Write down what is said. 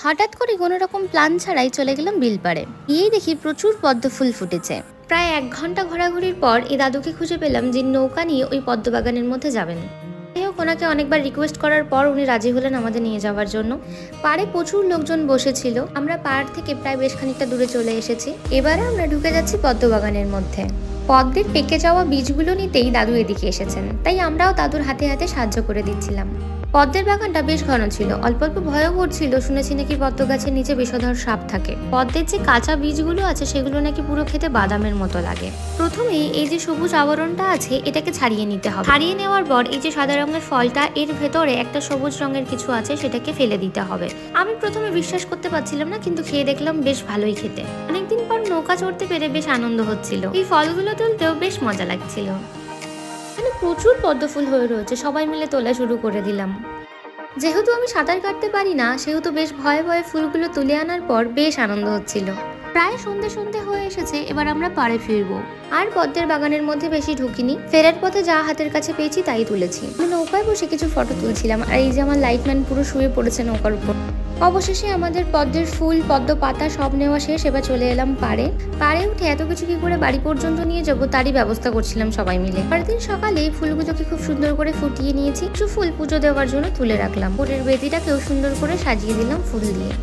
হঠাৎ করে কোনো রকম প্ল্যান ছাড়াই চলে গেলাম বিলপাড়ে। গিয়েই দেখি প্রচুর পদ্ম ফুল ফুটেছে। প্রায় 1 ঘন্টা ঘোরাঘুরির পর এই দাদুকে খুঁজে পেলাম, যিনি নৌকা নিয়ে ওই পদ্ম বাগানের মধ্যে যাবেন। যাই হোক, ওনাকে অনেকবার রিকোয়েস্ট করার পর উনি রাজি হলেন আমাদের নিয়ে যাওয়ার জন্য। পাড়ে প্রচুর লোকজন বসেছিল। আমরা পাড় থেকে প্রায় বেশ খানিকটা দূরে চলে এসেছি। এবারে আমরা ঢুকে যাচ্ছি পদ্ম বাগানের মধ্যে। পদ্মের পেকে যাওয়া বীজগুলো নিতেই দাদু এদিকে এসেছেন, তাই আমরাও দাদুর হাতে হাতে সাহায্য করে দিচ্ছিলাম। পদ্মের বাগানটা বেশ ঘন ছিল, অল্প অল্প ভয়ও করছিল। শুনেছি নাকি পদ্ম গাছের নিচে বিষধর সাপ থাকে। পদ্মের যে কাঁচা বীজগুলো আছে সেগুলো নাকি পুরো খেতে বাদামের মতো লাগে। প্রথমেই এই যে সবুজ আবরণটা আছে এটাকে ছাড়িয়ে নিতে হবে। ছাড়িয়ে নেওয়ার পর এই যে সাদা রঙের ফলটা, এর ভেতরে একটা সবুজ রঙের কিছু আছে, সেটাকে ফেলে দিতে হবে। আমি প্রথমে বিশ্বাস করতে পারছিলাম না, কিন্তু খেয়ে দেখলাম বেশ ভালোই খেতে। অনেকদিন পর নৌকা চড়তে পেরে বেশ আনন্দ হচ্ছিল। এই ফলগুলো তুলতেও বেশ মজা লাগছিল। প্রচুর পদ্ম ফুল হয়ে রয়েছে, সবাই মিলে তোলা শুরু করে দিলাম। যেহেতু আমি সাঁতার কাটতে পারি না, সেহেতু বেশ ভয়ে ভয়ে ফুলগুলো তুলে আনার পর বেশ আনন্দ হচ্ছিল। প্রায় সন্ধে হয়ে এসেছে, এবার আমরা পাড়ে ফিরবো। আর পদ্মের বাগানের মধ্যে বেশি ঢুকিনি, ফেরার পথে যা হাতের কাছে পেয়েছি তাই তুলেছি। আমি নৌকায় বসে কিছু ফটো তুলছিলাম, আর এই যে আমার লাইটম্যান পুরো শুয়ে পড়েছে নৌকার উপর। অবশেষে আমাদের পদ্মের ফুল, পদ্ম পাতা সব নেওয়া শেষ। এবার চলে এলাম পাড়ে উঠে এত কিছু কি করে বাড়ি পর্যন্ত নিয়ে যাবো তারই ব্যবস্থা করছিলাম সবাই মিলে। পরের দিন সকালে ফুলগুলোকে খুব সুন্দর করে ফুটিয়ে নিয়েছি। কিছু ফুল পুজো দেওয়ার জন্য তুলে রাখলাম। পুরের বেদিটাকেও সুন্দর করে সাজিয়ে দিলাম ফুল দিয়ে।